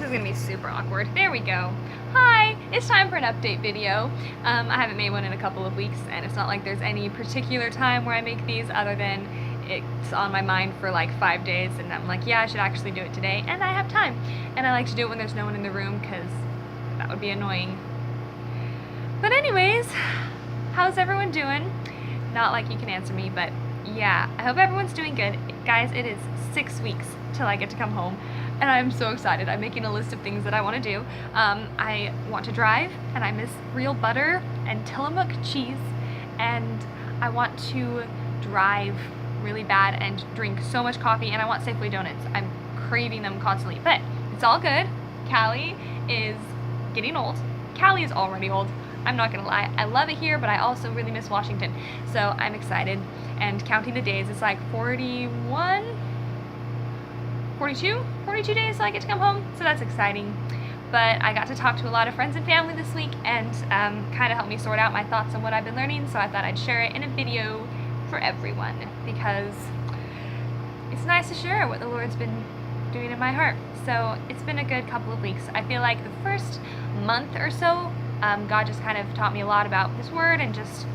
is gonna be super awkward. There we go. Hi, it's time for an update video. I haven't made one in a couple of weeks, and it's not like there's any particular time where I make these other than it's on my mind for like 5 days, and I'm like, yeah, I should actually do it today, and I have time. And I like to do it when there's no one in the room, because that would be annoying. But anyways, how's everyone doing? Not like you can answer me, but yeah, I hope everyone's doing good. Guys, it is 6 weeks till I get to come home, and I'm so excited. I'm making a list of things that I want to do. I want to drive, and I miss real butter and Tillamook cheese, and I want to drive really bad and drink so much coffee, and I want Safeway donuts. I'm craving them constantly, but it's all good. Callie is getting old. Callie is already old. I'm not gonna lie, I love it here, but I also really miss Washington, so I'm excited. And counting the days, it's like 41, 42 days till I get to come home, so that's exciting. But I got to talk to a lot of friends and family this week, and kind of helped me sort out my thoughts on what I've been learning, so I thought I'd share it in a video for everyone, because it's nice to share what the Lord's been doing in my heart. So it's been a good couple of weeks. I feel like the first month or so, God just kind of taught me a lot about His Word, and just,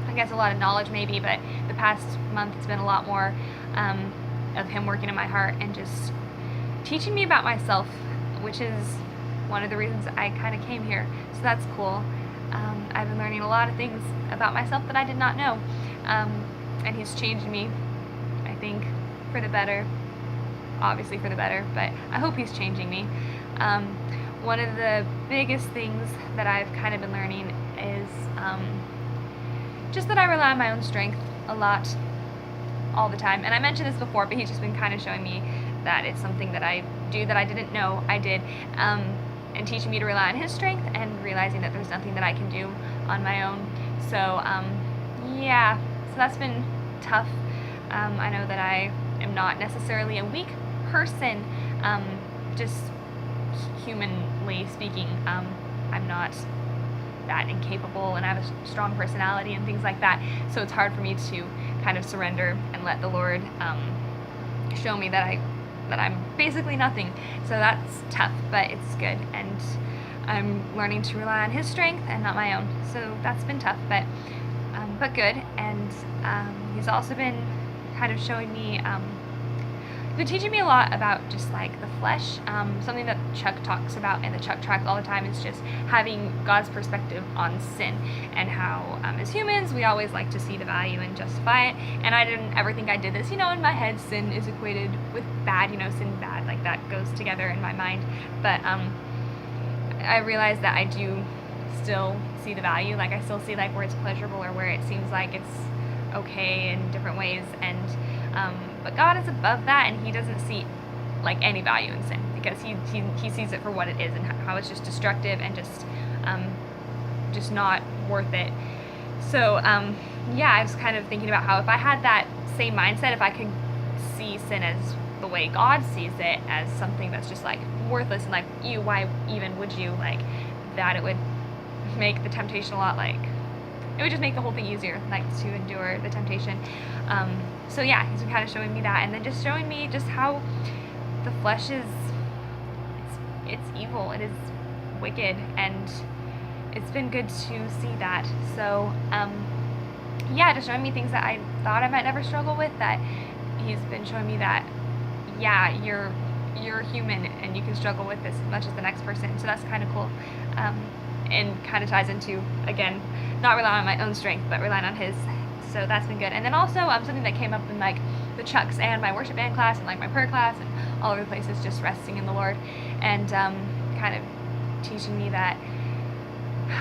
I guess, a lot of knowledge maybe, but the past month it's been a lot more of Him working in my heart and just teaching me about myself, which is one of the reasons I kind of came here. So that's cool. I've been learning a lot of things about myself that I did not know, and He's changed me, I think, for the better. Obviously for the better, but I hope He's changing me. One of the biggest things that I've kind of been learning is just that I rely on my own strength a lot, all the time. And I mentioned this before, but He's just been kind of showing me that it's something that I do that I didn't know I did, and teaching me to rely on His strength, and realizing that there's nothing that I can do on my own. So yeah, so that's been tough. I know that I am not necessarily a weak person, just humanly speaking. I'm not that incapable, and I have a strong personality and things like that, so it's hard for me to kind of surrender and let the Lord show me that I'm basically nothing. So that's tough, but it's good, and I'm learning to rely on His strength and not my own. So that's been tough, but good. And He's also been kind of showing me, been teaching me a lot about just like the flesh. Something that Chuck talks about in the Chuck Track all the time is just having God's perspective on sin, and how as humans we always like to see the value and justify it. And I didn't ever think I did this. In my head, sin is equated with bad. Sin bad, like that goes together in my mind. But I realized that I do still see the value. Like I still see like where it's pleasurable, or where it seems like it's okay in different ways, and but God is above that, and He doesn't see like any value in sin, because he sees it for what it is, and how it's just destructive and just not worth it. So yeah, I was kind of thinking about how if I had that same mindset, if I could see sin as the way God sees it, as something that's just like worthless, and like, why even would you, like, that it would make the temptation a lot, like, it would just make the whole thing easier, like, to endure the temptation. So yeah, He's been kind of showing me that, and then just showing me just how the flesh is, it's evil, it is wicked, and it's been good to see that. So yeah, just showing me things that I thought I might never struggle with, that He's been showing me that, yeah, you're human, and you can struggle with this as much as the next person. So that's kind of cool, and kind of ties into, again, not relying on my own strength, but relying on His. So that's been good. And then also something that came up in like the Chucks and my worship band class, and like my prayer class, and all over the places, just resting in the Lord, and kind of teaching me that,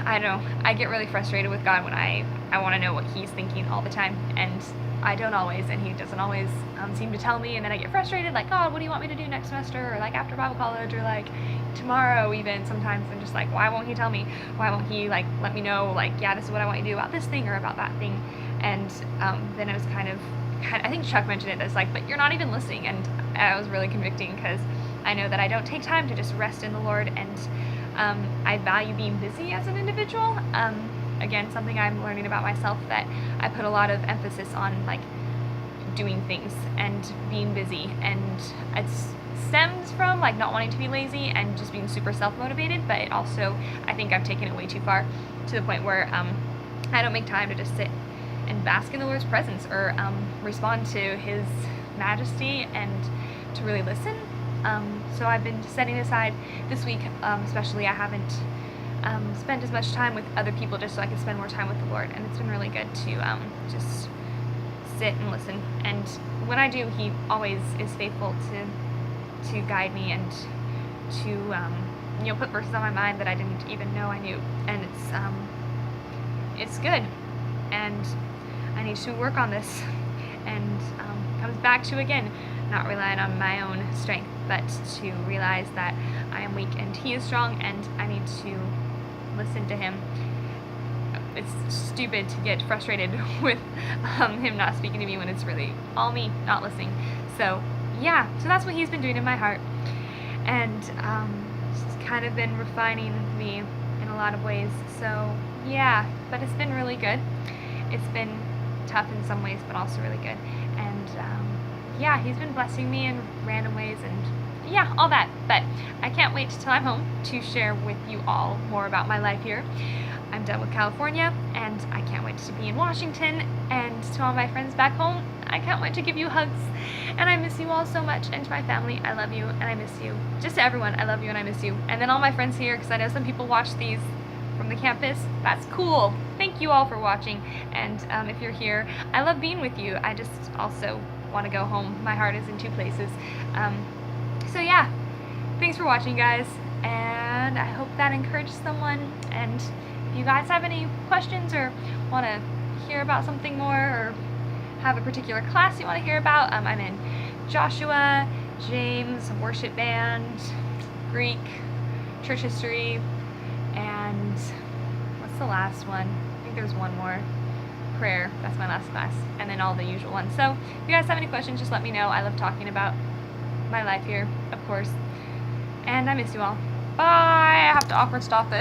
I don't know, I get really frustrated with God when I want to know what He's thinking all the time, and I don't always, and He doesn't always seem to tell me, and then I get frustrated, like, God, what do you want me to do next semester, or like after Bible college, or like tomorrow even. Sometimes I'm just like, why won't He tell me? Why won't He like let me know, like, yeah, this is what I want you to do about this thing or about that thing? And then it was kind of, I think Chuck mentioned it as like, but you're not even listening, and it was really convicting, because I know that I don't take time to just rest in the Lord, and I value being busy as an individual. Again, something I'm learning about myself, that I put a lot of emphasis on like doing things and being busy, and it stems from like not wanting to be lazy and just being super self-motivated, but it also, I think I've taken it way too far, to the point where I don't make time to just sit and bask in the Lord's presence, or respond to His majesty and to really listen. So I've been setting aside this week, especially, I haven't spent as much time with other people just so I can spend more time with the Lord, and it's been really good to just sit and listen. And when I do, He always is faithful to guide me and to put verses on my mind that I didn't even know I knew, and it's good. And I need to work on this, and comes back to, again, not relying on my own strength, but to realize that I am weak and He is strong, and I need to listen to Him. It's stupid to get frustrated with Him not speaking to me when it's really all me not listening. So yeah, so that's what He's been doing in my heart, and it's kind of been refining me in a lot of ways. So yeah, but it's been really good. It's been tough in some ways, but also really good. And yeah, He's been blessing me in random ways, and yeah, all that. But I can't wait till I'm home to share with you all more about my life here. I'm done with California, and I can't wait to be in Washington. And to all my friends back home, I can't wait to give you hugs. And I miss you all so much. And to my family, I love you and I miss you. Just to everyone, I love you and I miss you. And then all my friends here, because I know some people watch these from the campus. That's cool. Thank you all for watching. And if you're here, I love being with you. I just also want to go home. My heart is in two places. So yeah, thanks for watching, guys. And I hope that encouraged someone. And if you guys have any questions or want to hear about something more, or have a particular class you want to hear about, I'm in Joshua, James, worship band, Greek, church history, and what's the last one? I think there's one more. Prayer. That's my last class. And then all the usual ones. So if you guys have any questions, just let me know. I love talking about my life here, of course. And I miss you all. Bye! I have to awkward stop this.